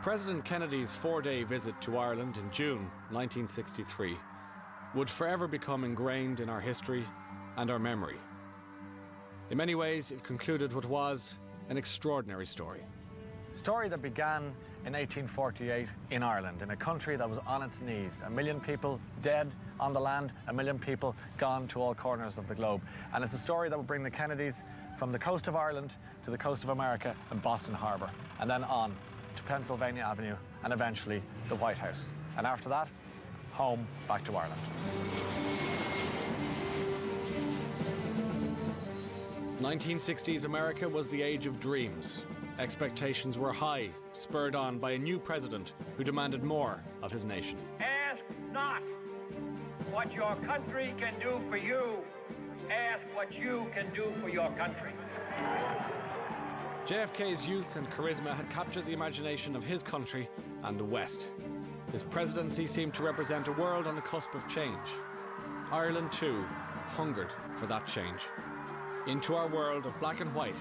President Kennedy's four-day visit to Ireland in June 1963 would forever become ingrained in our history and our memory. In many ways, it concluded what was an extraordinary story. A story that began in 1848 in Ireland, in a country that was on its knees. 1 million people dead on the land, 1 million people gone to all corners of the globe. And it's a story that will bring the Kennedys from the coast of Ireland to the coast of America and Boston Harbour, and then on to Pennsylvania Avenue and eventually the White House. And after that, home back to Ireland. 1960s America was the age of dreams. Expectations were high, spurred on by a new president who demanded more of his nation. Ask not what your country can do for you. Ask what you can do for your country. JFK's youth and charisma had captured the imagination of his country and the West. His presidency seemed to represent a world on the cusp of change. Ireland, too, hungered for that change. Into our world of black and white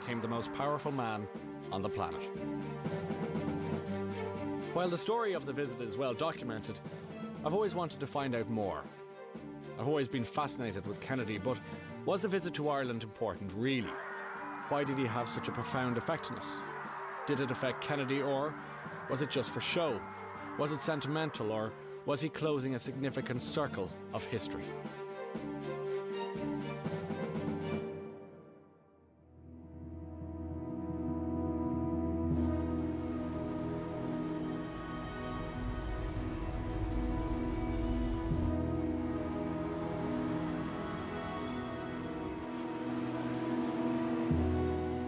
came the most powerful man on the planet. While the story of the visit is well documented, I've always wanted to find out more. I've always been fascinated with Kennedy, but was the visit to Ireland important, really? Why did he have such a profound effect on us? Did it affect Kennedy, or was it just for show? Was it sentimental, or was he closing a significant circle of history?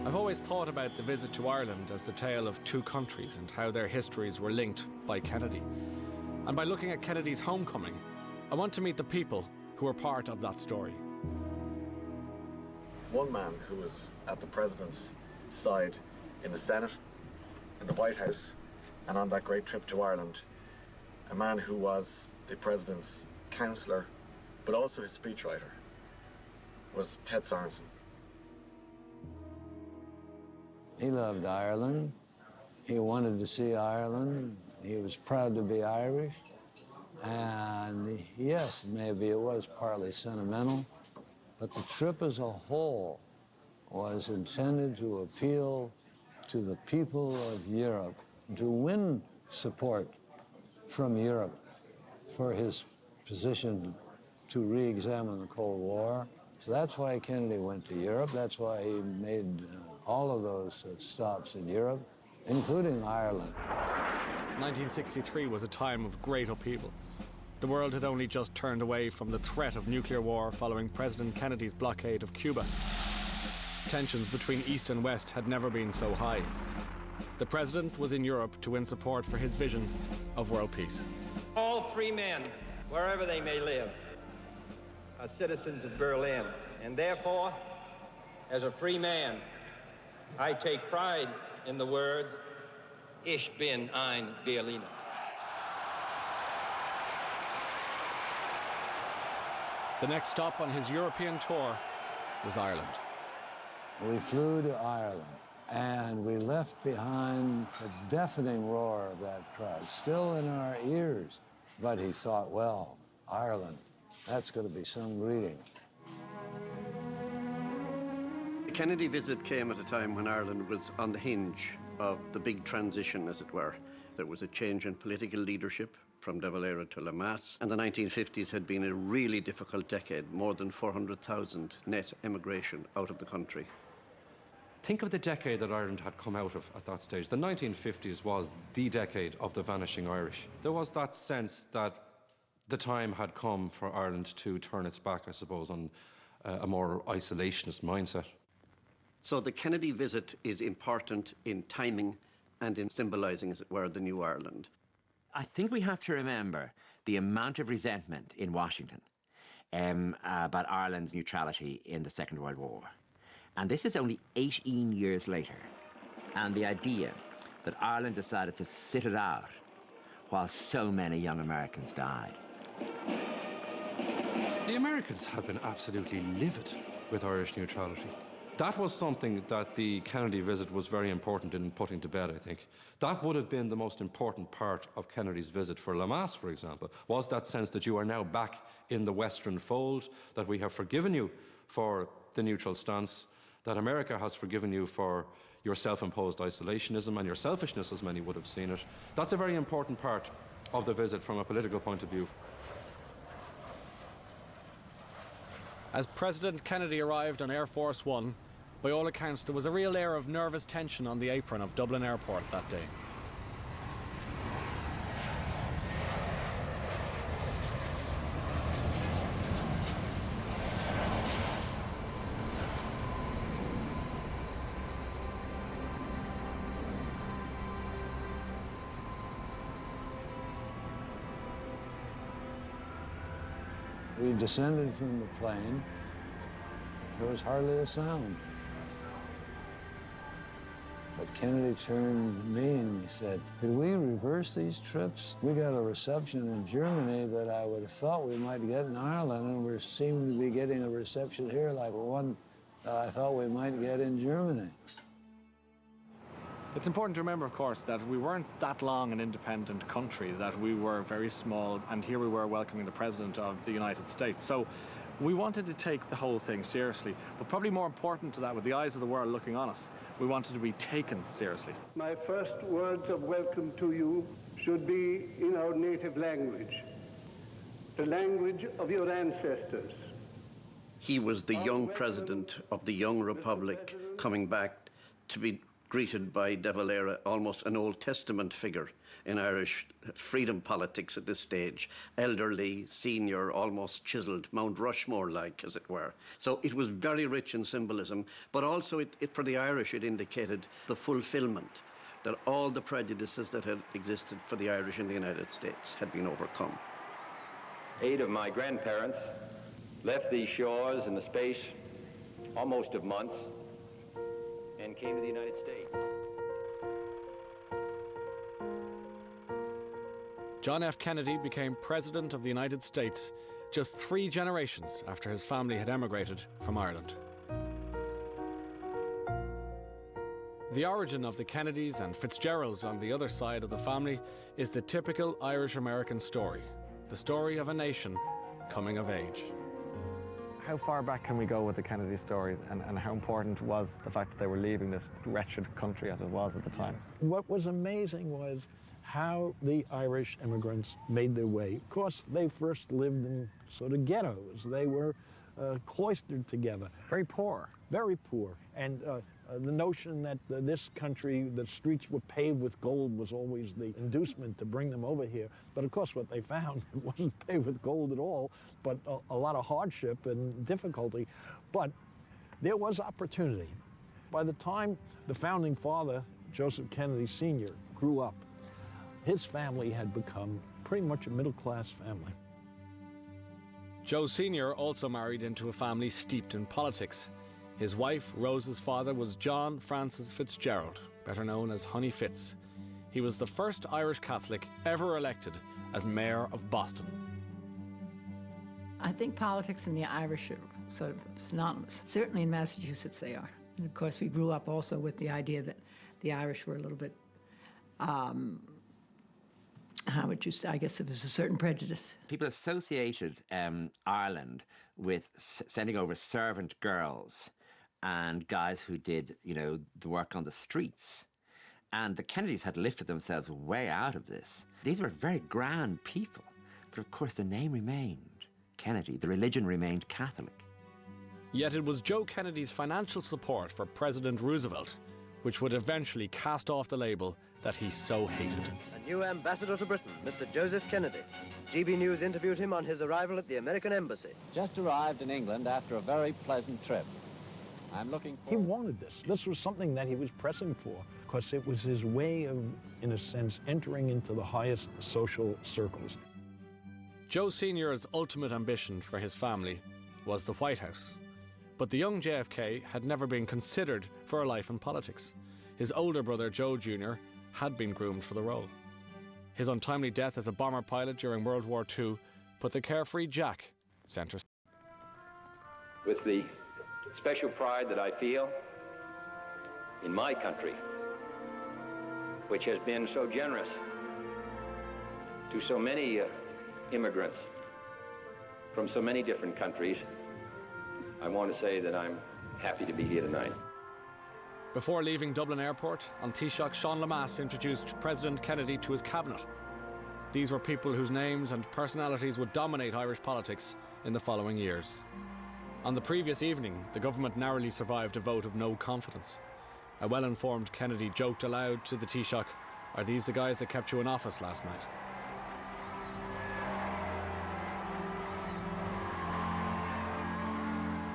I've always thought about the visit to Ireland as the tale of two countries and how their histories were linked by Kennedy. And by looking at Kennedy's homecoming, I want to meet the people who were part of that story. One man who was at the president's side in the Senate, in the White House, and on that great trip to Ireland, a man who was the president's counsellor, but also his speechwriter, was Ted Sorensen. He loved Ireland. He wanted to see Ireland. He was proud to be Irish. And yes, maybe it was partly sentimental, but the trip as a whole was intended to appeal to the people of Europe, to win support from Europe for his position to re-examine the Cold War. So that's why Kennedy went to Europe. That's why he made all of those stops in Europe, including Ireland. 1963 was a time of great upheaval. The world had only just turned away from the threat of nuclear war following President Kennedy's blockade of Cuba. Tensions between East and West had never been so high. The president was in Europe to win support for his vision of world peace. All free men, wherever they may live, are citizens of Berlin. And therefore, as a free man, I take pride in the words, Ich bin ein Berliner. The next stop on his European tour was Ireland. We flew to Ireland, and we left behind the deafening roar of that crowd, still in our ears. But he thought, well, Ireland, that's going to be some greeting. The Kennedy visit came at a time when Ireland was on the hinge of the big transition, as it were. There was a change in political leadership from De Valera to Lamass, and the 1950s had been a really difficult decade, more than 400,000 net emigration out of the country. Think of the decade that Ireland had come out of at that stage. The 1950s was the decade of the vanishing Irish. There was that sense that the time had come for Ireland to turn its back, I suppose, on a more isolationist mindset. So the Kennedy visit is important in timing and in symbolising, as it were, the new Ireland. I think we have to remember the amount of resentment in Washington about Ireland's neutrality in the Second World War. And this is only 18 years later. And the idea that Ireland decided to sit it out while so many young Americans died. The Americans had been absolutely livid with Irish neutrality. That was something that the Kennedy visit was very important in putting to bed, I think. That would have been the most important part of Kennedy's visit for Lamass, for example, was that sense that you are now back in the Western fold, that we have forgiven you for the neutral stance, that America has forgiven you for your self-imposed isolationism and your selfishness, as many would have seen it. That's a very important part of the visit from a political point of view. As President Kennedy arrived on Air Force One, by all accounts, there was a real air of nervous tension on the apron of Dublin Airport that day. We descended from the plane. There was hardly a sound. But Kennedy turned to me and he said, "Could we reverse these trips? We got a reception in Germany that I would have thought we might get in Ireland, and we seem to be getting a reception here like one that I thought we might get in Germany." It's important to remember, of course, that we weren't that long an independent country, that we were very small, and here we were welcoming the President of the United States. So we wanted to take the whole thing seriously, but probably more important to that, with the eyes of the world looking on us, we wanted to be taken seriously. My first words of welcome to you should be in our native language, the language of your ancestors. He was the young president of the young republic coming back to be greeted by De Valera, almost an Old Testament figure in Irish freedom politics at this stage. Elderly, senior, almost chiselled, Mount Rushmore-like, as it were. So it was very rich in symbolism, but also for the Irish it indicated the fulfilment, that all the prejudices that had existed for the Irish in the United States had been overcome. 8 of my grandparents left these shores in the space almost of months and came to the United States. John F. Kennedy became President of the United States just 3 generations after his family had emigrated from Ireland. The origin of the Kennedys and Fitzgeralds on the other side of the family is the typical Irish-American story, the story of a nation coming of age. How far back can we go with the Kennedy story, and how important was the fact that they were leaving this wretched country as it was at the time? What was amazing was how the Irish immigrants made their way. Of course, they first lived in sort of ghettos. They were cloistered together. Very poor. Very poor. And the notion that this country, the streets were paved with gold, was always the inducement to bring them over here. But of course, what they found, it wasn't paved with gold at all, but a lot of hardship and difficulty. But there was opportunity. By the time the founding father, Joseph Kennedy Sr., grew up, his family had become pretty much a middle-class family. Joe Sr. also married into a family steeped in politics. His wife, Rose's father, was John Francis Fitzgerald, better known as Honey Fitz. He was the first Irish Catholic ever elected as mayor of Boston. I think politics and the Irish are sort of synonymous. Certainly in Massachusetts they are. And of course we grew up also with the idea that the Irish were a little bit, how would you say, I guess there was a certain prejudice. People associated Ireland with sending over servant girls and guys who did, the work on the streets. And the Kennedys had lifted themselves way out of this. These were very grand people. But of course the name remained Kennedy. The religion remained Catholic. Yet it was Joe Kennedy's financial support for President Roosevelt which would eventually cast off the label that he so hated. A new ambassador to Britain, Mr. Joseph Kennedy. GB News interviewed him on his arrival at the American Embassy. Just arrived in England after a very pleasant trip. I'm looking for... He wanted this. This was something that he was pressing for, because it was his way of, in a sense, entering into the highest social circles. Joe Sr.'s ultimate ambition for his family was the White House. But the young JFK had never been considered for a life in politics. His older brother, Joe Jr., had been groomed for the role. His untimely death as a bomber pilot during World War II put the carefree Jack centre. With the special pride that I feel in my country, which has been so generous to so many immigrants from so many different countries. I want to say that I'm happy to be here tonight. Before leaving Dublin Airport, on Taoiseach, Sean Lemass introduced President Kennedy to his cabinet. These were people whose names and personalities would dominate Irish politics in the following years. On the previous evening, the government narrowly survived a vote of no confidence. A well-informed Kennedy joked aloud to the Taoiseach, "Are these the guys that kept you in office last night?"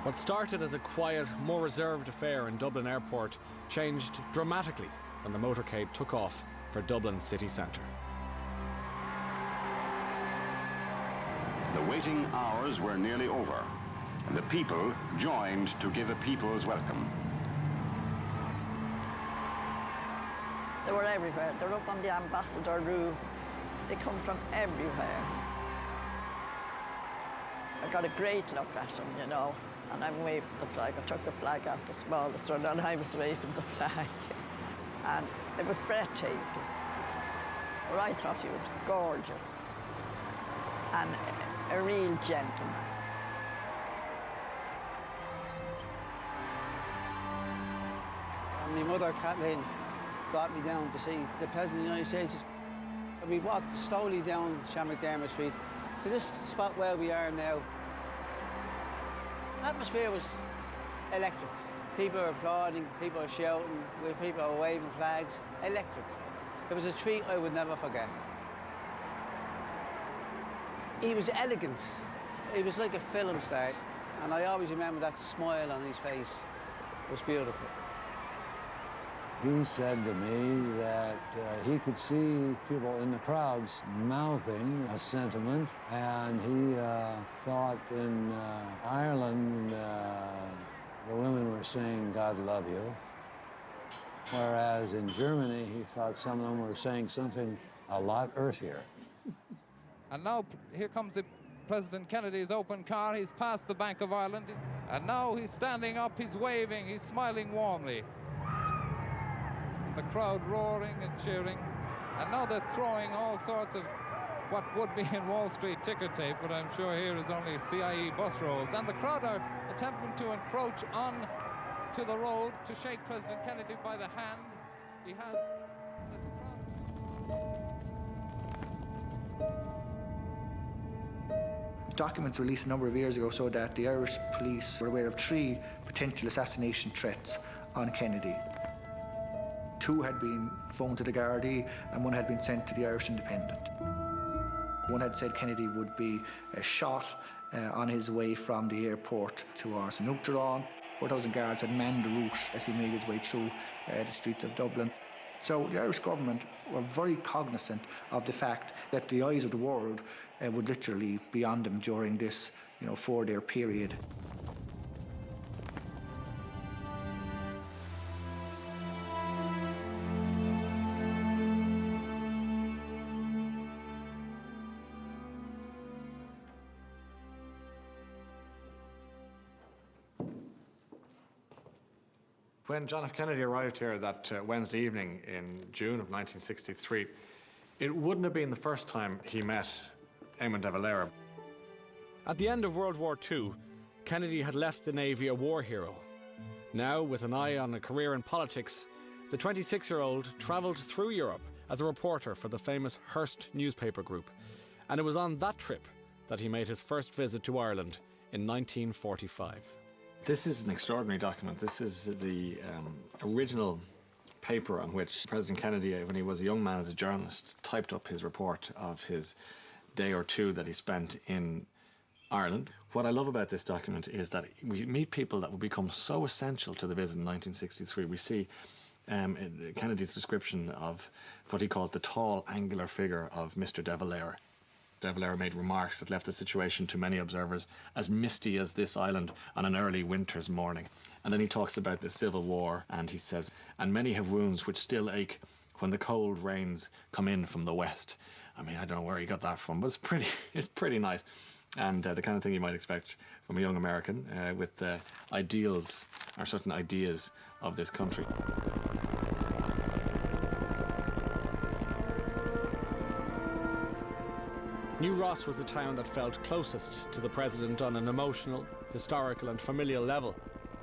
What started as a quiet, more reserved affair in Dublin Airport changed dramatically when the motorcade took off for Dublin's city centre. The waiting hours were nearly over, and the people joined to give a people's welcome. They were everywhere. They're up on the ambassador roof. They come from everywhere. I got a great look at them, you know, and I'm waving the flag. I took the flag out the smallest one, and I was waving the flag. And it was breathtaking. Or I thought he was gorgeous and a real gentleman. My mother, Kathleen, brought me down to see the President of the United States. We walked slowly down Shamrock Street to this spot where we are now. The atmosphere was electric. People were applauding, people were shouting, people were waving flags. Electric. It was a treat I would never forget. He was elegant. He was like a film star. And I always remember that smile on his face. It was beautiful. He said to me that he could see people in the crowds mouthing a sentiment, and he thought in Ireland the women were saying, "God love you," whereas in Germany he thought some of them were saying something a lot earthier. And now here comes the President Kennedy's open car. He's passed the Bank of Ireland, and now he's standing up, he's waving, he's smiling warmly. The crowd roaring and cheering, and now they're throwing all sorts of what would be in Wall Street ticker tape, but I'm sure here is only CIE bus rolls. And the crowd are attempting to encroach on to the road to shake President Kennedy by the hand. He has... Documents released a number of years ago so that the Irish police were aware of 3 potential assassination threats on Kennedy. 2 had been phoned to the Gardaí and 1 had been sent to the Irish Independent. 1 had said Kennedy would be shot on his way from the airport to Arsenal. 4,000 guards had manned the route as he made his way through the streets of Dublin. So the Irish government were very cognizant of the fact that the eyes of the world would literally be on them during this 4-day period. When John F. Kennedy arrived here that Wednesday evening in June of 1963, it wouldn't have been the first time he met Eamon de Valera. At the end of World War II, Kennedy had left the Navy a war hero. Now, with an eye on a career in politics, the 26-year-old travelled through Europe as a reporter for the famous Hearst newspaper group, and it was on that trip that he made his first visit to Ireland in 1945. This is an extraordinary document. This is the original paper on which President Kennedy, when he was a young man as a journalist, typed up his report of his day or two that he spent in Ireland. What I love about this document is that we meet people that will become so essential to the visit in 1963. We see Kennedy's description of what he calls the tall, angular figure of Mr. de Valera. De Valera made remarks that left the situation to many observers as misty as this island on an early winter's morning. And then he talks about the Civil War, and he says, "And many have wounds which still ache when the cold rains come in from the west." I mean, I don't know where he got that from, but it's pretty nice. and the kind of thing you might expect from a young American with ideals or certain ideas of this country. New Ross was the town that felt closest to the president on an emotional, historical and familial level.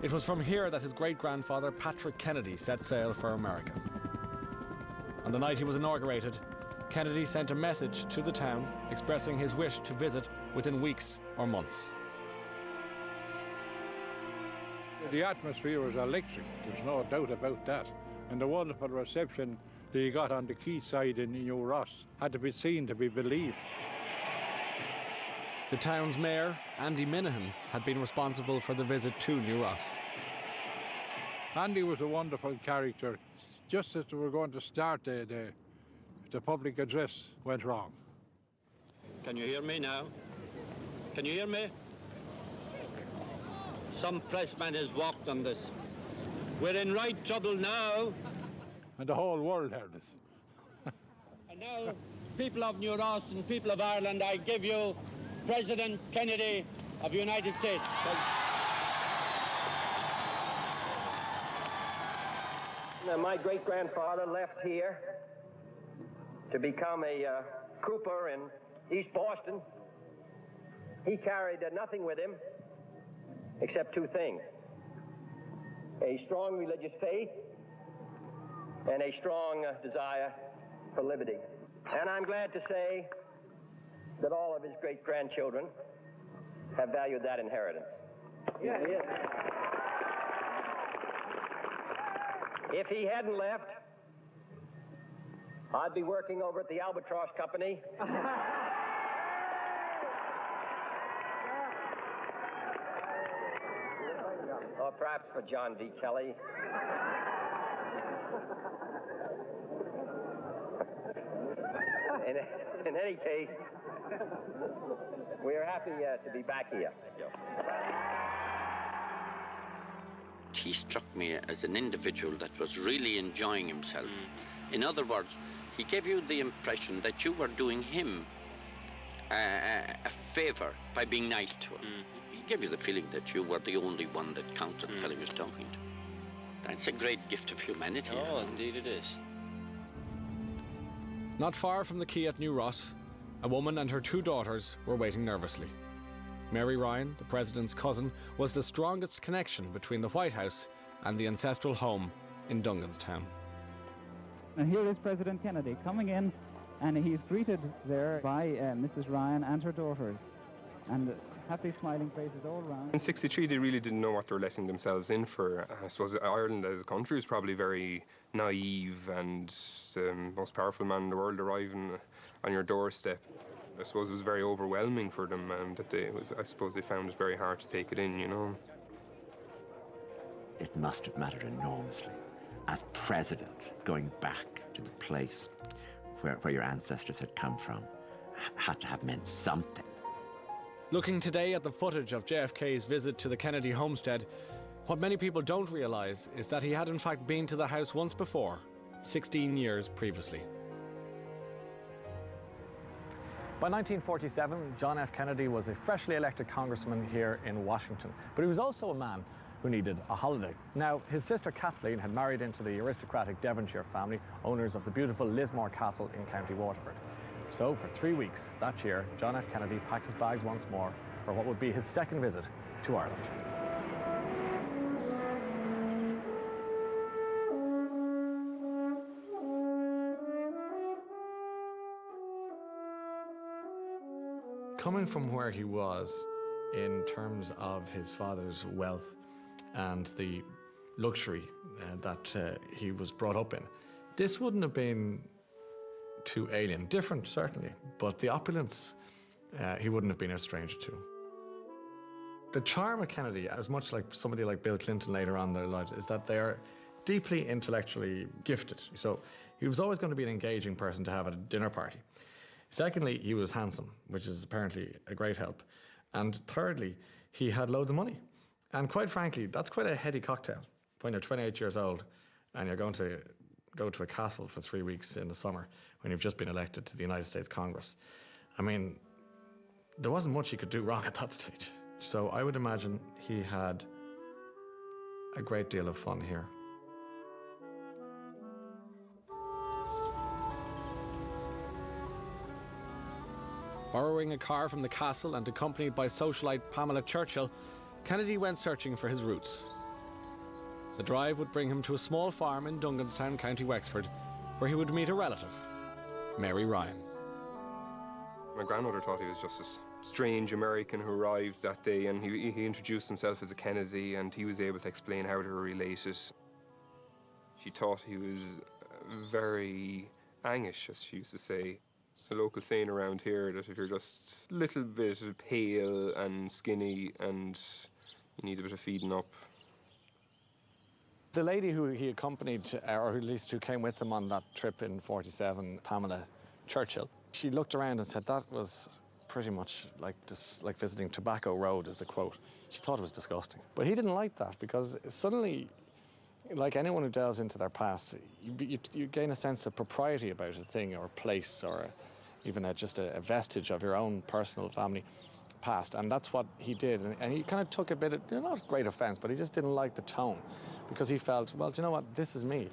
It was from here that his great-grandfather Patrick Kennedy set sail for America. On the night he was inaugurated, Kennedy sent a message to the town expressing his wish to visit within weeks or months. The atmosphere was electric, there's no doubt about that. And the wonderful reception that he got on the quayside in New Ross had to be seen to be believed. The town's mayor, Andy Minahan, had been responsible for the visit to New Ross. Andy was a wonderful character. Just as we were going to start, the public address went wrong. Can you hear me now? Can you hear me? Some pressman has walked on this. We're in right trouble now. And the whole world heard it. And now, people of New Ross and people of Ireland, I give you President Kennedy of the United States. My great-grandfather left here to become a cooper in East Boston. He carried nothing with him except two things: a strong religious faith and a strong desire for liberty. And I'm glad to say that all of his great-grandchildren have valued that inheritance. Yeah. If he hadn't left, I'd be working over at the Albatross Company. Or perhaps for John D. Kelly. In any case, we are happy to be back here. He struck me as an individual that was really enjoying himself. In other words, he gave you the impression that you were doing him a favor by being nice to him. He gave you the feeling that you were the only one that counted, the fellow he was talking to. That's a great gift of humanity. Oh, indeed it is. Not far from the quay at New Ross, a woman and her two daughters were waiting nervously. Mary Ryan, the president's cousin, was the strongest connection between the White House and the ancestral home in Dunganstown. And here is President Kennedy coming in, and he's greeted there by Mrs. Ryan and her daughters. And happy smiling faces all around. In '63 they really didn't know what they were letting themselves in for. I suppose Ireland as a country was probably very naive, and the most powerful man in the world arriving on your doorstep. I suppose it was very overwhelming for them, I suppose they found it very hard to take it in, you know. It must have mattered enormously. As president, going back to the place where your ancestors had come from had to have meant something. Looking today at the footage of JFK's visit to the Kennedy homestead, what many people don't realise is that he had in fact been to the house once before, 16 years previously. By 1947, John F. Kennedy was a freshly elected congressman here in Washington, but he was also a man who needed a holiday. Now, his sister Kathleen had married into the aristocratic Devonshire family, owners of the beautiful Lismore Castle in County Waterford. So, for 3 weeks that year, John F. Kennedy packed his bags once more for what would be his second visit to Ireland. Coming from where he was in terms of his father's wealth and the luxury that he was brought up in, this wouldn't have been too alien. Different, certainly, but the opulence he wouldn't have been a stranger to. The charm of Kennedy, as much like somebody like Bill Clinton later on in their lives, is that they are deeply intellectually gifted. So he was always going to be an engaging person to have at a dinner party. Secondly, he was handsome, which is apparently a great help. And thirdly, he had loads of money. And quite frankly, that's quite a heady cocktail when you're 28 years old and you're going to go to a castle for 3 weeks in the summer when you've just been elected to the United States Congress. I mean, There wasn't much he could do wrong at that stage. So I would imagine he had a great deal of fun here. Borrowing a car from the castle and accompanied by socialite Pamela Churchill, Kennedy went searching for his roots. The drive would bring him to a small farm in Dunganstown, County Wexford, where he would meet a relative, Mary Ryan. My grandmother thought he was just this strange American who arrived that day, and he introduced himself as a Kennedy, and he was able to explain how they were related. She thought he was very Angish, as she used to say. It's a local saying around here that if you're just a little bit pale and skinny and you need a bit of feeding up. The lady who he accompanied, or at least who came with him on that trip in '47, Pamela Churchill, she looked around and said that was pretty much like visiting Tobacco Road, is the quote. She thought it was disgusting. But he didn't like that, because suddenly, like anyone who delves into their past, you gain a sense of propriety about a thing or a place, or even just a vestige of your own personal family past. And that's what he did. And he kind of took a bit of, not great offense, but he just didn't like the tone, because he felt, well, do you know what, this is me.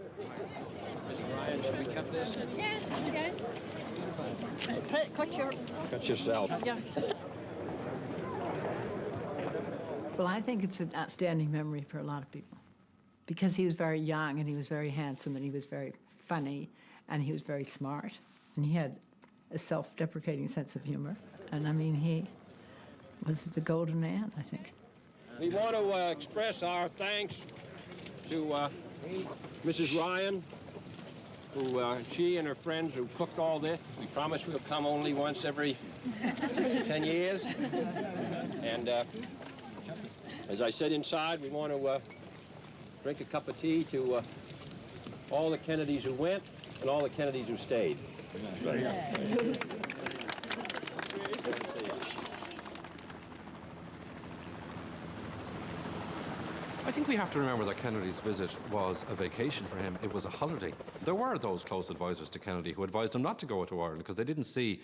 Mr. Ryan, should we cut this? Yes, yes. Cut yourself. Yeah. Well, I think it's an outstanding memory for a lot of people, because he was very young and he was very handsome and he was very funny and he was very smart and he had a self-deprecating sense of humor. And I mean, he was the golden man, I think. We want to express our thanks to Mrs. Ryan, who she and her friends who cooked all this. We promise we'll come only once every 10 years. And as I said inside, we want to drink a cup of tea to all the Kennedys who went and all the Kennedys who stayed. Yes. I think we have to remember that Kennedy's visit was a vacation for him. It was a holiday. There were those close advisors to Kennedy who advised him not to go to Ireland because they didn't see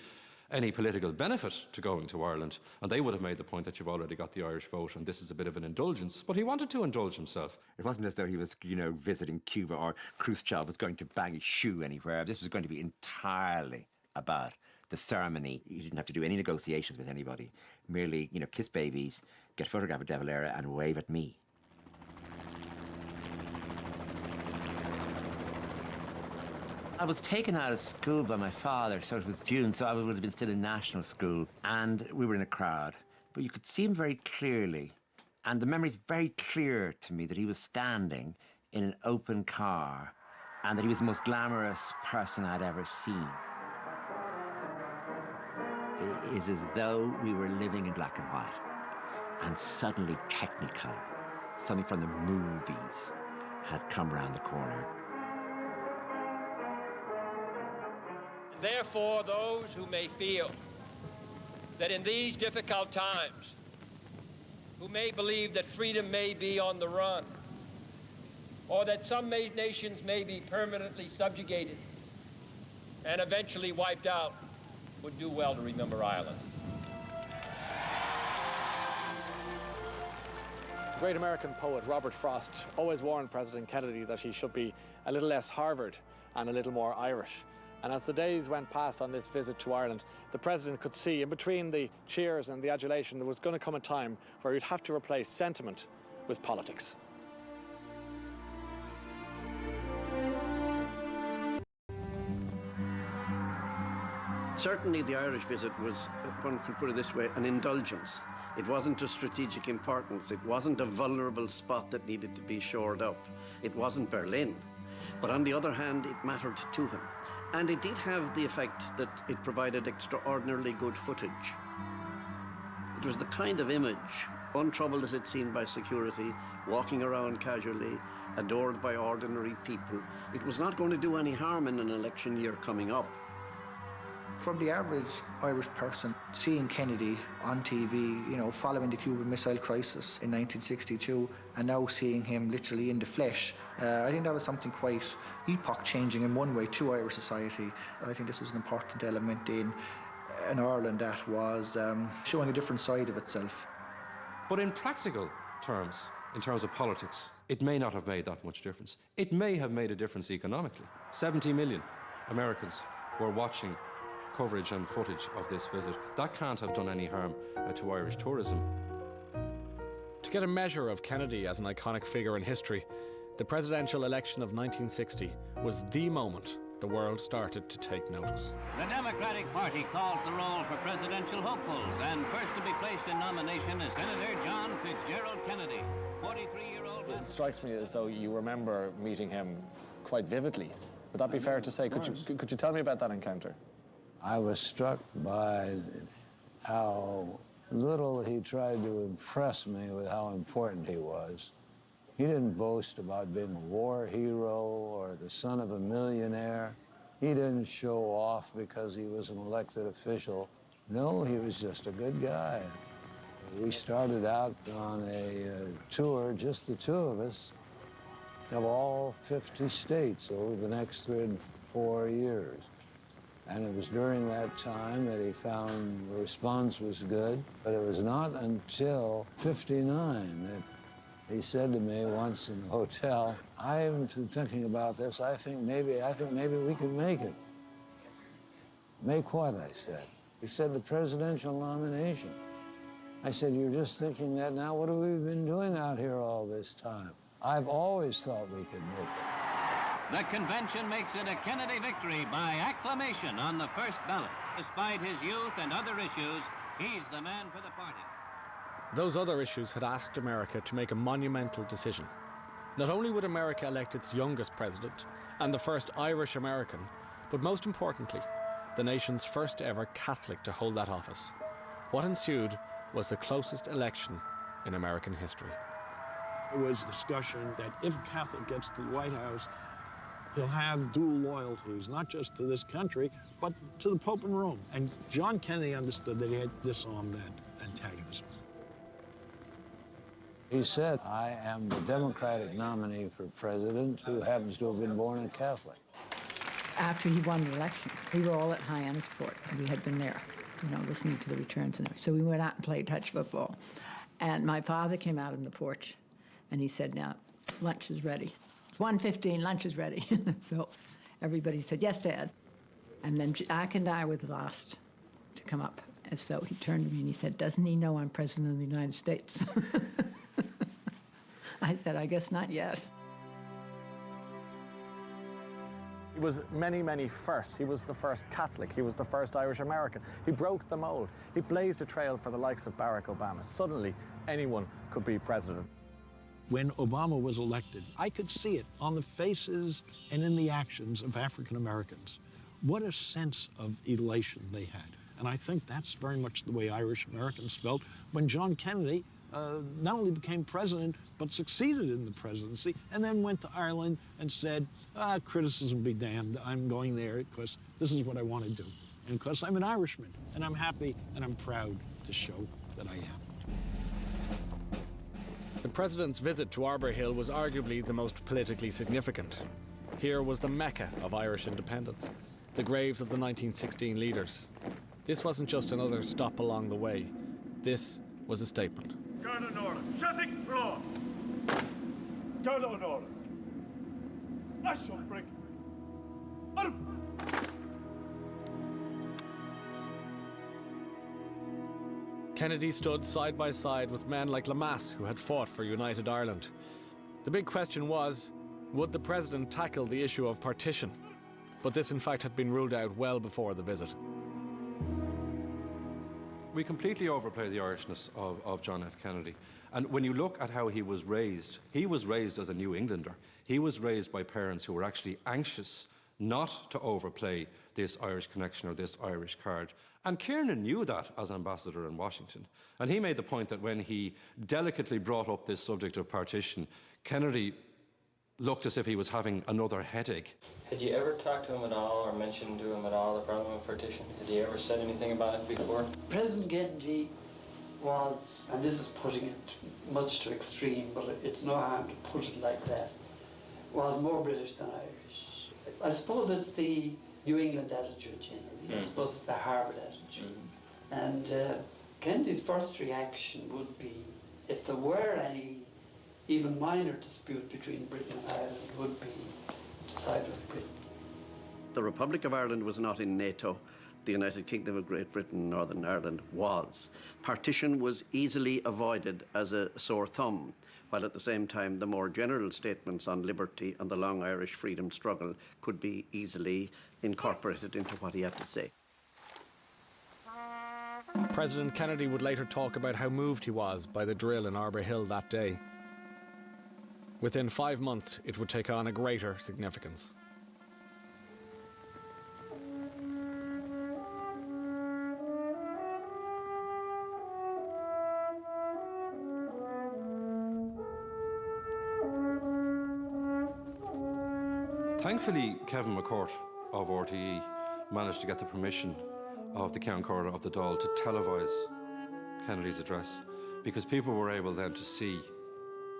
any political benefit to going to Ireland, and they would have made the point that you've already got the Irish vote and this is a bit of an indulgence, but he wanted to indulge himself. It wasn't as though he was, visiting Cuba or Khrushchev was going to bang his shoe anywhere. This was going to be entirely about the ceremony. He didn't have to do any negotiations with anybody. Merely, kiss babies, get photographed with De Valera and wave at me. I was taken out of school by my father, so it was June, so I would have been still in national school, and we were in a crowd. But you could see him very clearly, and the memory's very clear to me that he was standing in an open car and that he was the most glamorous person I'd ever seen. It is as though we were living in black and white, and suddenly Technicolor, something from the movies, had come round the corner. Therefore, those who may feel that in these difficult times, who may believe that freedom may be on the run, or that some nations may be permanently subjugated and eventually wiped out, would do well to remember Ireland. The great American poet Robert Frost always warned President Kennedy that he should be a little less Harvard and a little more Irish. And as the days went past on this visit to Ireland, the President could see in between the cheers and the adulation there was going to come a time where he'd have to replace sentiment with politics. Certainly the Irish visit was, one could put it this way, an indulgence. It wasn't of strategic importance. It wasn't a vulnerable spot that needed to be shored up. It wasn't Berlin. But on the other hand, it mattered to him. And it did have the effect that it provided extraordinarily good footage. It was the kind of image, untroubled as it's seen by security, walking around casually, adored by ordinary people. It was not going to do any harm in an election year coming up. From the average Irish person, seeing Kennedy on TV, following the Cuban Missile Crisis in 1962, and now seeing him literally in the flesh, I think that was something quite epoch-changing in one way to Irish society. I think this was an important element in an Ireland that was showing a different side of itself. But in practical terms, in terms of politics, it may not have made that much difference. It may have made a difference economically. 70 million Americans were watching coverage and footage of this visit. That can't have done any harm to Irish tourism. To get a measure of Kennedy as an iconic figure in history, the presidential election of 1960 was the moment the world started to take notice. The Democratic Party calls the roll for presidential hopefuls, and first to be placed in nomination is Senator John Fitzgerald Kennedy, 43-year-old. It strikes me as though you remember meeting him quite vividly. Would that be fair to say? Could you tell me about that encounter? I was struck by how little he tried to impress me with how important he was. He didn't boast about being a war hero or the son of a millionaire. He didn't show off because he was an elected official. No, he was just a good guy. We started out on a tour, just the two of us, of all 50 states over the next 3 and 4 years. And it was during that time that he found the response was good, but it was not until '59 that he said to me once in the hotel, "I'm thinking about this. I think maybe we can make it." "Make what?" I said. He said, "The presidential nomination." I said, "You're just thinking that now? What have we been doing out here all this time?" "I've always thought we could make it." The convention makes it a Kennedy victory by acclamation on the first ballot. Despite his youth and other issues, he's the man for the party. Those other issues had asked America to make a monumental decision. Not only would America elect its youngest president and the first Irish American, but most importantly, the nation's first ever Catholic to hold that office. What ensued was the closest election in American history. There was discussion that if a Catholic gets to the White House, he'll have dual loyalties, not just to this country, but to the Pope in Rome. And John Kennedy understood that he had to disarm that antagonism. He said, "I am the Democratic nominee for president who happens to have been born a Catholic." After he won the election, we were all at Hyannisport. We had been there, listening to the returns and everything. So we went out and played touch football. And my father came out on the porch and he said, "Now, lunch is ready. It's 1:15, lunch is ready." So everybody said, "Yes, Dad." And then Jack and I were the last to come up. And so he turned to me and he said, "Doesn't he know I'm President of the United States?" I said, "I guess not yet." He was many, many firsts. He was the first Catholic. He was the first Irish American. He broke the mold. He blazed a trail for the likes of Barack Obama. Suddenly, anyone could be president. When Obama was elected, I could see it on the faces and in the actions of African Americans. What a sense of elation they had. And I think that's very much the way Irish Americans felt when John Kennedy not only became president, but succeeded in the presidency, and then went to Ireland and said, criticism be damned, I'm going there because this is what I want to do. And because I'm an Irishman, and I'm happy and I'm proud to show that I am. The president's visit to Arbor Hill was arguably the most politically significant. Here was the Mecca of Irish independence, the graves of the 1916 leaders. This wasn't just another stop along the way. This was a statement. Garda in order. Shutting roar. Garda in order. I shall break. Kennedy stood side by side with men like Lamass, who had fought for United Ireland. The big question was, would the president tackle the issue of partition? But this, in fact, had been ruled out well before the visit. We completely overplay the Irishness of John F. Kennedy. And when you look at how he was raised as a New Englander. He was raised by parents who were actually anxious not to overplay this Irish connection or this Irish card. And Kiernan knew that as ambassador in Washington. And he made the point that when he delicately brought up this subject of partition, Kennedy looked as if he was having another headache. Had you ever talked to him at all or mentioned to him at all the problem of partition? Had he ever said anything about it before? President Kennedy was, and this is putting it much to extreme, but it's no harm to put it like that, was more British than Irish. I suppose it's the New England attitude generally. I suppose it's the Harvard attitude. And Kennedy's first reaction would be, if there were any even minor dispute between Britain and Ireland, would be to side with Britain. The Republic of Ireland was not in NATO. The United Kingdom of Great Britain, Northern Ireland was. Partition was easily avoided as a sore thumb, while at the same time the more general statements on liberty and the long Irish freedom struggle could be easily incorporated into what he had to say. President Kennedy would later talk about how moved he was by the drill in Arbor Hill that day. Within 5 months, it would take on a greater significance. Thankfully, Kevin McCourt of RTE managed to get the permission of the County Court of the Dáil to televise Kennedy's address, because people were able then to see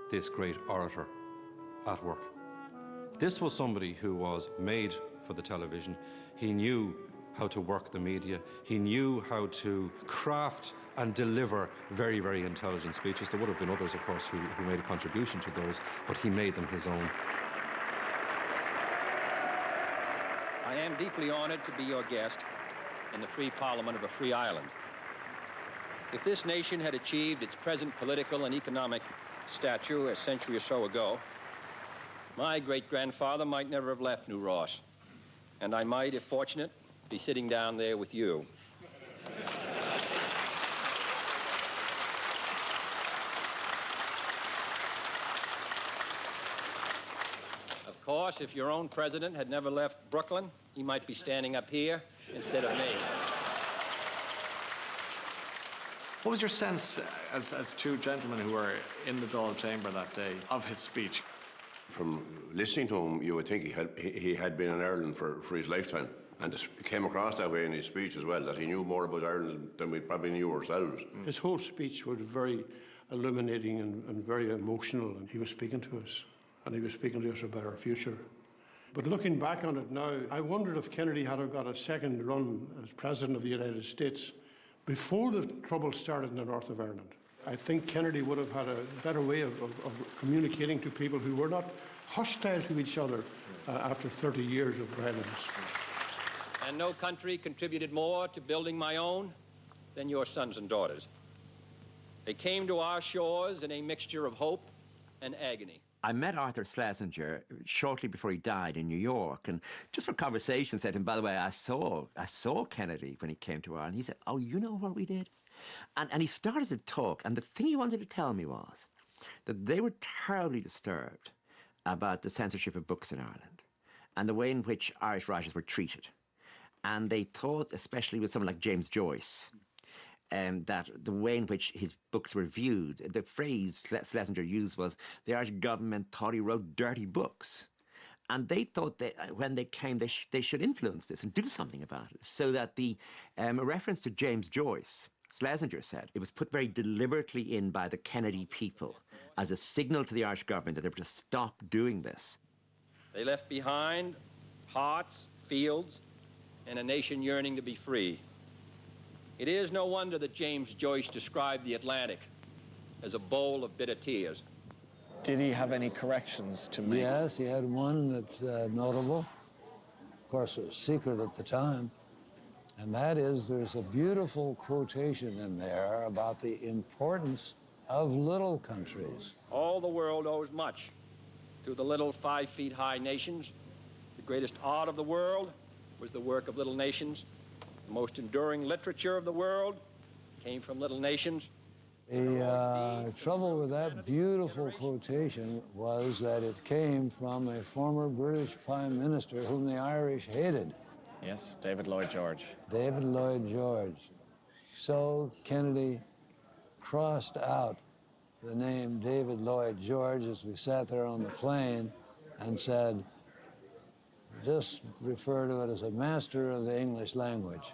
this great orator at work. This was somebody who was made for the television. He knew how to work the media. He knew how to craft and deliver very, very intelligent speeches. There would have been others, of course, who made a contribution to those, but he made them his own. I am deeply honored to be your guest in the free parliament of a free Ireland. If this nation had achieved its present political and economic stature a century or so ago, my great-grandfather might never have left New Ross, and I might, if fortunate, be sitting down there with you. Of course, if your own president had never left Brooklyn, he might be standing up here instead of me. What was your sense, as two gentlemen who were in the Dáil chamber that day, of his speech? From listening to him, you would think he had been in Ireland for his lifetime. And it came across that way in his speech as well, that he knew more about Ireland than we probably knew ourselves. His whole speech was very illuminating and very emotional, and he was speaking to us, and he was speaking to us about our future. But looking back on it now, I wondered if Kennedy had got a second run as President of the United States before the trouble started in the north of Ireland. I think Kennedy would have had a better way of communicating to people who were not hostile to each other after 30 years of violence. And no country contributed more to building my own than your sons and daughters. They came to our shores in a mixture of hope and agony. I met Arthur Schlesinger shortly before he died in New York, and just for conversation said to him, by the way, I saw Kennedy when he came to Ireland. He said, oh, you know what we did? And he started to talk, and the thing he wanted to tell me was that they were terribly disturbed about the censorship of books in Ireland and the way in which Irish writers were treated. And they thought, especially with someone like James Joyce, that the way in which his books were viewed, the phrase Schlesinger used was, the Irish government thought he wrote dirty books. And they thought that when they came, they should influence this and do something about it. So that the reference to James Joyce, Schlesinger said, it was put very deliberately in by the Kennedy people as a signal to the Irish government that they were to stop doing this. They left behind hearts, fields, and a nation yearning to be free. It is no wonder that James Joyce described the Atlantic as a bowl of bitter tears. Did he have any corrections to make? Yes, he had one that's notable. Of course, it was secret at the time. And that is, there's a beautiful quotation in there about the importance of little countries. All the world owes much to the little 5-feet-high nations. The greatest art of the world was the work of little nations. The most enduring literature of the world came from little nations. The trouble with that beautiful quotation was that it came from a former British Prime Minister whom the Irish hated. Yes, David Lloyd George. David Lloyd George. So Kennedy crossed out the name David Lloyd George as we sat there on the plane and said, just refer to it as a master of the English language.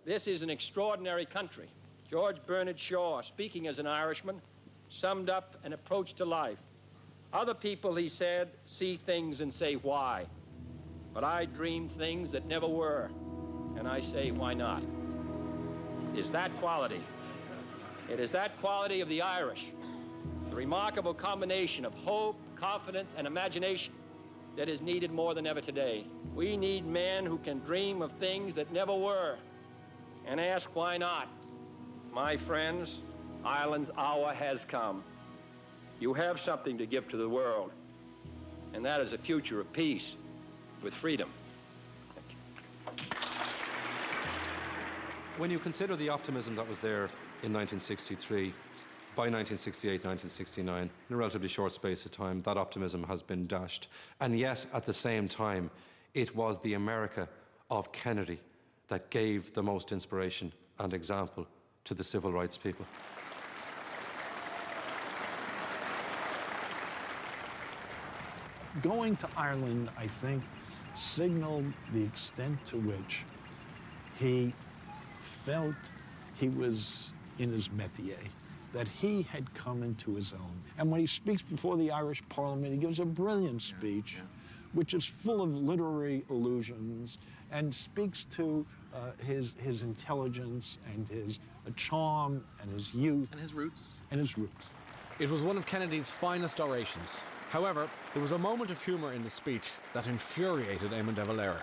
This is an extraordinary country. George Bernard Shaw, speaking as an Irishman, summed up an approach to life. Other people, he said, see things and say why. but I dream things that never were. And I say, why not? It is that quality. It is that quality of the Irish, the remarkable combination of hope, confidence, and imagination that is needed more than ever today. We need men who can dream of things that never were and ask why not. My friends, Ireland's hour has come. You have something to give to the world, and that is a future of peace with freedom. When you consider the optimism that was there in 1963, by 1968, 1969, in a relatively short space of time, that optimism has been dashed. And yet, at the same time, it was the America of Kennedy that gave the most inspiration and example to the civil rights people. Going to Ireland, I think, signaled the extent to which he felt he was in his métier, that he had come into his own. And when he speaks before the Irish Parliament, he gives a brilliant speech, which is full of literary allusions and speaks to his intelligence and his charm and his youth. And his roots. And his roots. It was one of Kennedy's finest orations. However, there was a moment of humour in the speech that infuriated Eamon de Valera.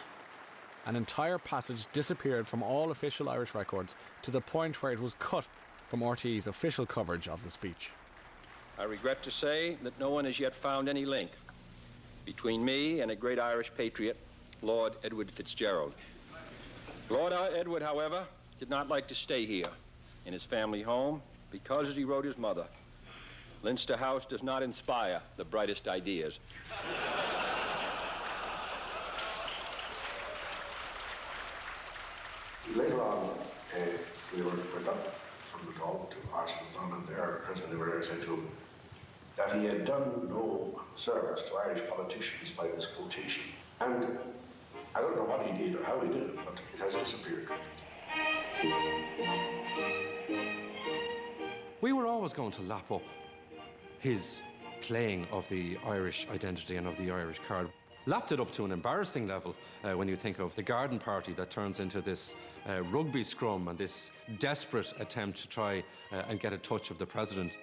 An entire passage disappeared from all official Irish records to the point where it was cut from RTÉ's official coverage of the speech. I regret to say that no one has yet found any link between me and a great Irish patriot, Lord Edward Fitzgerald. Lord Edward, however, did not like to stay here in his family home because, as he wrote his mother, Leinster House does not inspire the brightest ideas. Later on, we got from the talk to Arsenal and there, President Limerick said to him that he had done no service to Irish politicians by this quotation. And I don't know what he did or how he did it, but it has disappeared. We were always going to lap up his playing of the Irish identity and of the Irish card. Lapped it up to an embarrassing level when you think of the garden party that turns into this rugby scrum and this desperate attempt to try and get a touch of the president.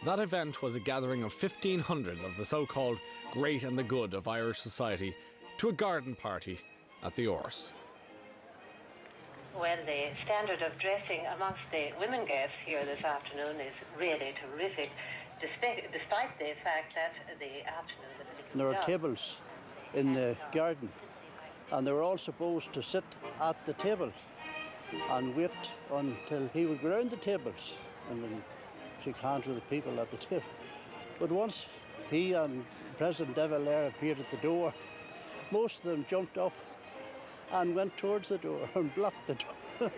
That event was a gathering of 1,500 of the so-called great and the good of Irish society to a garden party at the Ors. Well, the standard of dressing amongst the women guests here this afternoon is really terrific, despite the fact that the afternoon was a little There were dark. tables in the garden, and they were all supposed to sit at the tables and wait until he would go around the tables and then shake hands with the people at the table. But once he and President de Valera appeared at the door, most of them jumped up and went towards the door and blocked the door,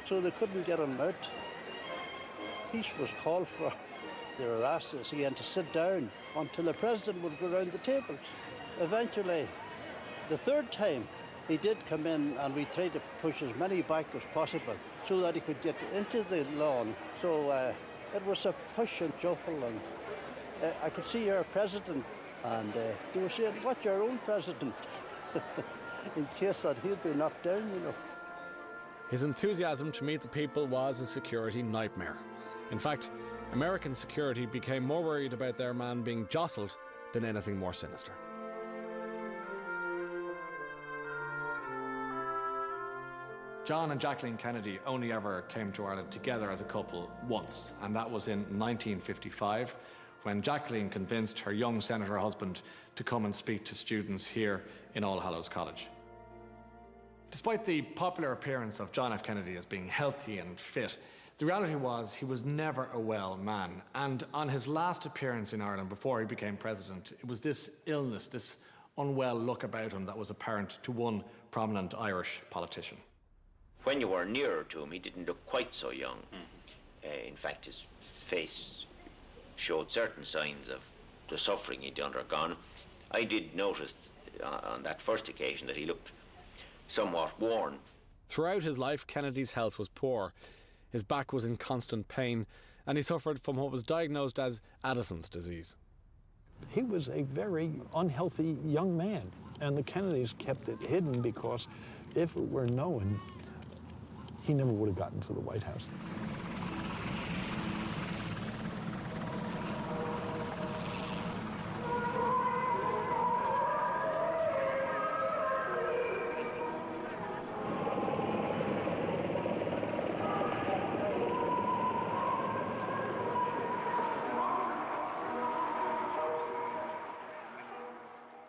so they couldn't get him out. Peace was called for. They were asked us again to sit down until the president would go around the tables. Eventually, the third time, he did come in and we tried to push as many back as possible so that he could get into the lawn. So it was a push and shuffle, and I could see our president, and they were saying, "What's your own president?" in case that he'd be knocked down, you know. His enthusiasm to meet the people was a security nightmare. In fact, American security became more worried about their man being jostled than anything more sinister. John and Jacqueline Kennedy only ever came to Ireland together as a couple once, and that was in 1955, when Jacqueline convinced her young senator husband to come and speak to students here in All Hallows College. Despite the popular appearance of John F. Kennedy as being healthy and fit, the reality was he was never a well man. And on his last appearance in Ireland before he became president, it was this illness, this unwell look about him that was apparent to one prominent Irish politician. When you were nearer to him, he didn't look quite so young. In fact, his face showed certain signs of the suffering he'd undergone. I did notice on that first occasion that he looked somewhat worn. Throughout his life, Kennedy's health was poor. His back was in constant pain, and he suffered from what was diagnosed as Addison's disease. He was a very unhealthy young man, and the Kennedys kept it hidden because if it were known, he never would have gotten to the White House.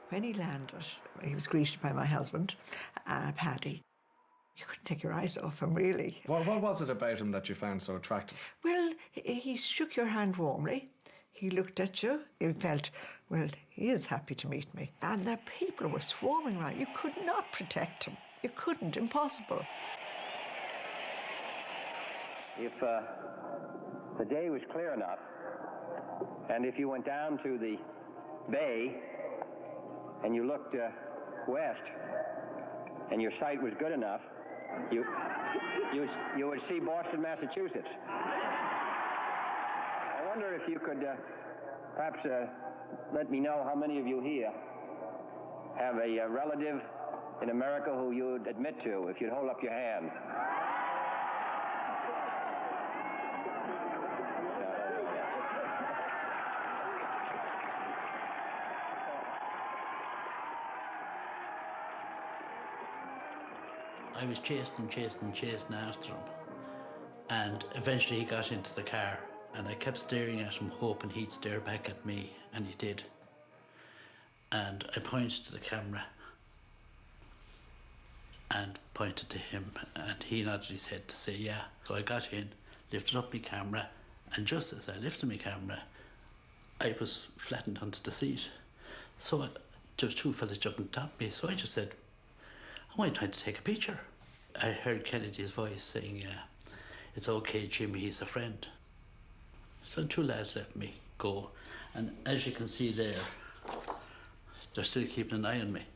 When he landed, he was greeted by my husband, Paddy. You couldn't take your eyes off him, really. What was it about him that you found so attractive? Well, he shook your hand warmly. He looked at you. You felt, well, he is happy to meet me. And the people were swarming around. You could not protect him. You couldn't, impossible. If the day was clear enough, and if you went down to the bay and you looked west, and your sight was good enough, you would see Boston, Massachusetts. I wonder if you could perhaps let me know how many of you here have a relative in America who you would admit to, if you'd hold up your hand. I was chasing after him, and eventually he got into the car, and I kept staring at him, hoping he'd stare back at me, and he did. And I pointed to the camera and pointed to him, and he nodded his head to say yeah. So I got in, lifted up my camera, and just as I lifted my camera, I was flattened onto the seat. So there was two fellas jumping on top of me, so I just said, am I trying to take a picture? I heard Kennedy's voice saying, it's okay, Jimmy, he's a friend. So two lads let me go, and as you can see there, they're still keeping an eye on me.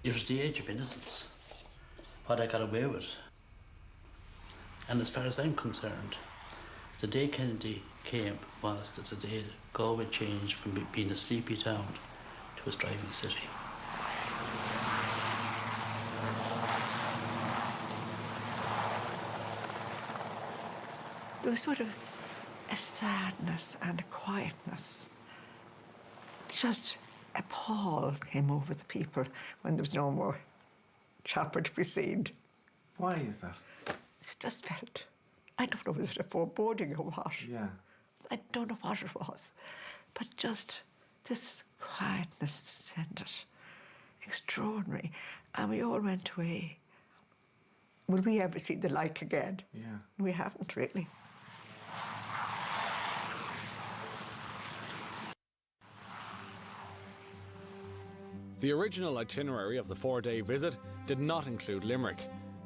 It was the age of innocence, what I got away with. And as far as I'm concerned, the day Kennedy came was that the day Galway changed from being a sleepy town to a thriving city. There was sort of a sadness and a quietness. Just a pall came over the people when there was no more chopper to be seen. Why is that? It just felt, I don't know, was it a foreboding or what? Yeah. I don't know what it was, but just this quietness descended. Extraordinary. And we all went away. Will we ever see the like again? Yeah. We haven't, really. The original itinerary of the 4-day visit did not include Limerick,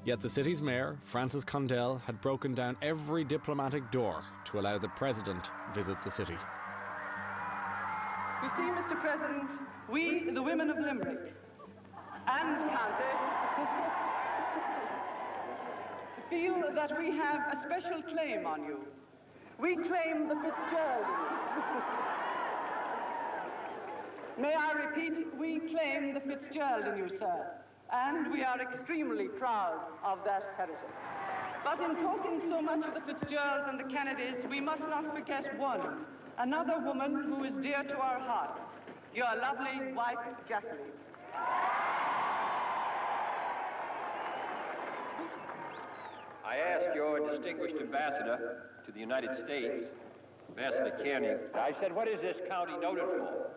yet the city's mayor, Francis Condell, had broken down every diplomatic door to allow the president visit the city. You see, Mr. President, we, the women of Limerick and County, feel that we have a special claim on you. We claim the Fitzgeralds. May I repeat, we claim the Fitzgerald in you, sir, and we are extremely proud of that heritage. But in talking so much of the Fitzgeralds and the Kennedys, we must not forget one, another woman who is dear to our hearts, your lovely wife, Josephine. I asked your distinguished ambassador to the United States, Ambassador Kearney, I said, what is this county noted for?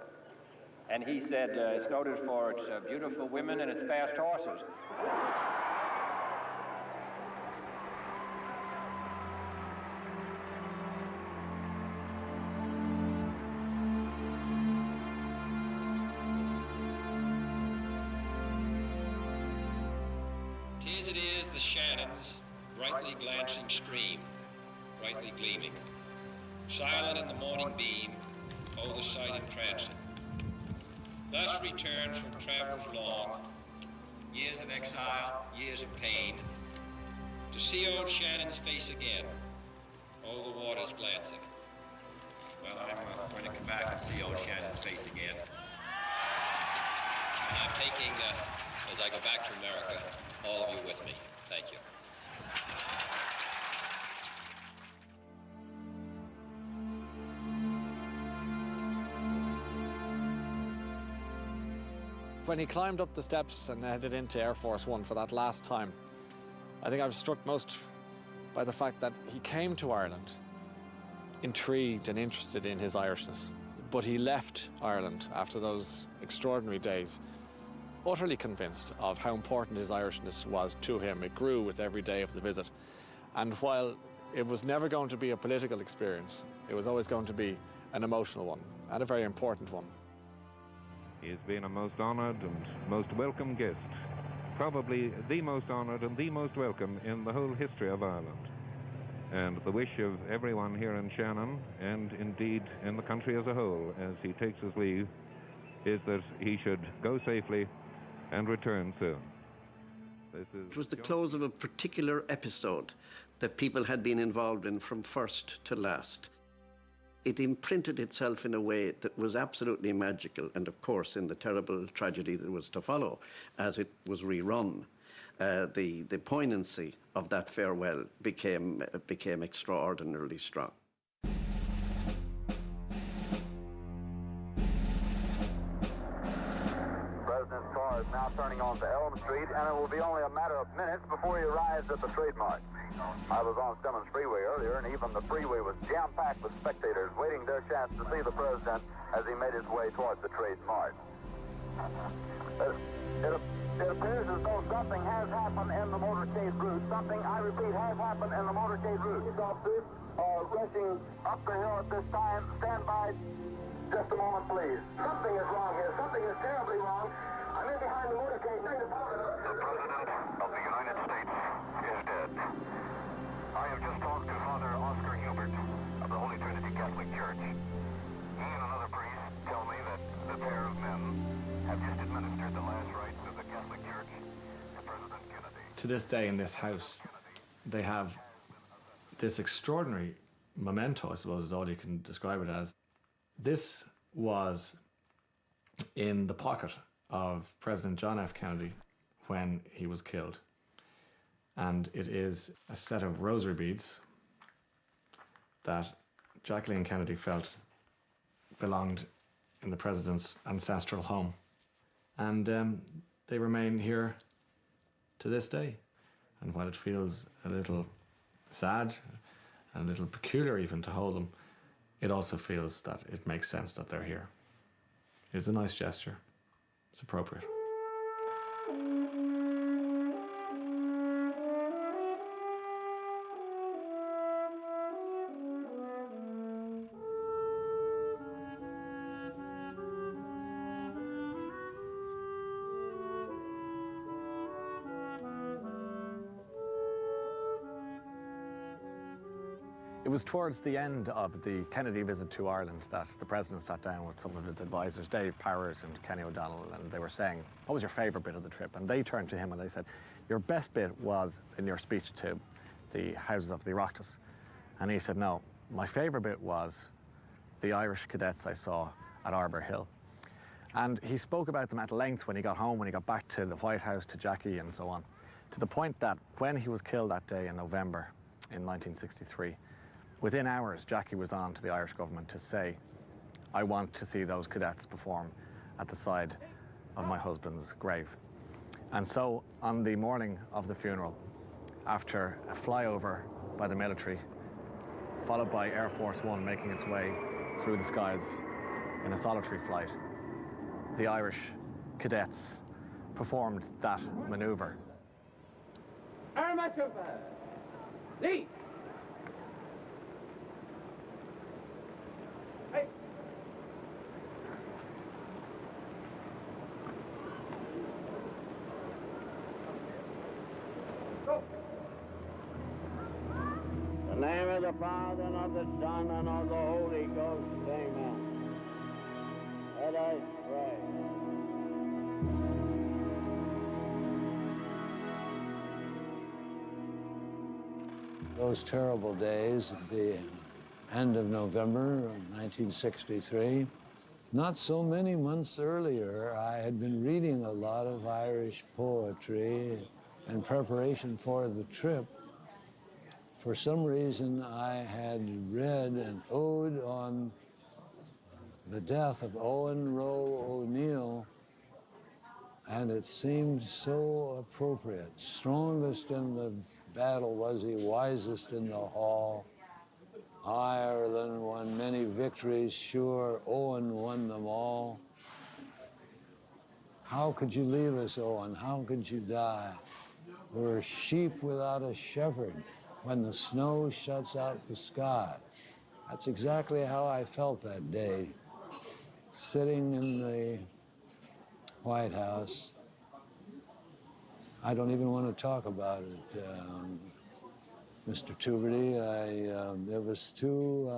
And he said, it's noted for its beautiful women and its fast horses. Tis it is the Shannon's brightly glancing stream, brightly gleaming, silent in the morning beam, oh, the sight entrancing. Thus returns from travels long, years of exile, years of pain, to see old Shannon's face again, oh, the waters glancing. Well, I'm going to come back and see old Shannon's face again. And I'm taking, as I go back to America, all of you with me. Thank you. When he climbed up the steps and headed into Air Force One for that last time, I think I was struck most by the fact that he came to Ireland intrigued and interested in his Irishness. But he left Ireland after those extraordinary days, utterly convinced of how important his Irishness was to him. It grew with every day of the visit. And while it was never going to be a political experience, it was always going to be an emotional one, and a very important one. He has been a most honoured and most welcome guest, probably the most honoured and the most welcome in the whole history of Ireland. And the wish of everyone here in Shannon, and indeed in the country as a whole, as he takes his leave, is that he should go safely and return soon. It was the close of a particular episode that people had been involved in from first to last. It imprinted itself in a way that was absolutely magical, and of course in the terrible tragedy that was to follow as it was rerun. The poignancy of that farewell became extraordinarily strong. The President's car is now turning onto Elm Street, and it will be only a matter of minutes before he arrives at the trademark. I was on Simmons Freeway earlier, and even the freeway was jam-packed with spectators waiting their chance to see the President as he made his way towards the trademark. It appears as though something has happened in the motorcade route. Something, I repeat, has happened in the motorcade route. These officers are rushing up the hill at this time. Stand by just a moment, please. Something is wrong here. Something is terribly wrong. I'm in behind the motorcade. The President of the United States is dead. I have just talked to Father Oscar Hubert of the Holy Trinity Catholic Church. He and another priest tell me that the pair of men have just administered the last rites of the Catholic Church to President Kennedy. To this day in this house, they have this extraordinary memento, I suppose is all you can describe it as. This was in the pocket of President John F. Kennedy when he was killed. And it is a set of rosary beads that Jacqueline Kennedy felt belonged in the President's ancestral home. And they remain here to this day. And while it feels a little sad, and a little peculiar even to hold them, it also feels that it makes sense that they're here. It's a nice gesture. It's appropriate. It was towards the end of the Kennedy visit to Ireland that the President sat down with some of his advisors, Dave Powers and Kenny O'Donnell, and they were saying, what was your favourite bit of the trip? And they turned to him and they said, your best bit was in your speech to the Houses of the Oireachtas. And he said, no, my favourite bit was the Irish cadets I saw at Arbor Hill. And he spoke about them at length when he got home, when he got back to the White House, to Jackie and so on, to the point that when he was killed that day in November in 1963, within hours, Jackie was on to the Irish government to say, I want to see those cadets perform at the side of my husband's grave. And so on the morning of the funeral, after a flyover by the military, followed by Air Force One making its way through the skies in a solitary flight, the Irish cadets performed that maneuver. Lead! In the name of the Father, and of the Son, and of the Holy Ghost, amen. Let us pray. Those terrible days, the end of November of 1963. Not so many months earlier, I had been reading a lot of Irish poetry in preparation for the trip. For some reason, I had read an ode on the death of Owen Roe O'Neill, and it seemed so appropriate. Strongest in the battle was he, wisest in the hall. Ireland won many victories, sure, Owen won them all. How could you leave us, Owen? How could you die? We're sheep without a shepherd when the snow shuts out the sky. That's exactly how I felt that day, sitting in the White House. I don't even want to talk about it. Mr. Tuberty, it was too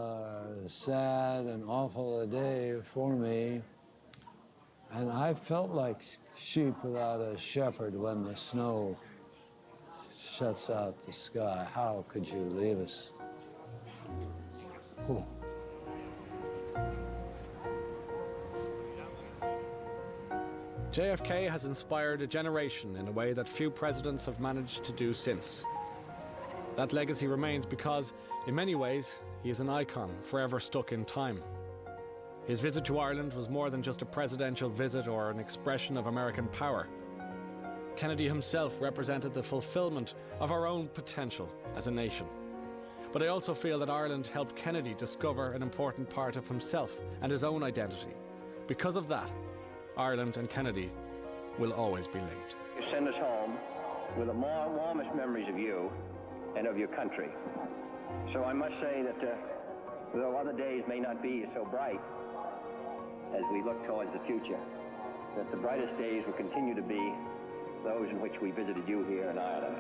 sad and awful a day for me. And I felt like sheep without a shepherd when the snow shuts out the sky. How could you leave us? Ooh. JFK has inspired a generation in a way that few presidents have managed to do since. That legacy remains because, in many ways, he is an icon forever stuck in time. His visit to Ireland was more than just a presidential visit or an expression of American power. Kennedy himself represented the fulfillment of our own potential as a nation. But I also feel that Ireland helped Kennedy discover an important part of himself and his own identity. Because of that, Ireland and Kennedy will always be linked. You send us home with the warmest memories of you and of your country. So I must say that though other days may not be so bright as we look towards the future, that the brightest days will continue to be those in which we visited you here in Ireland.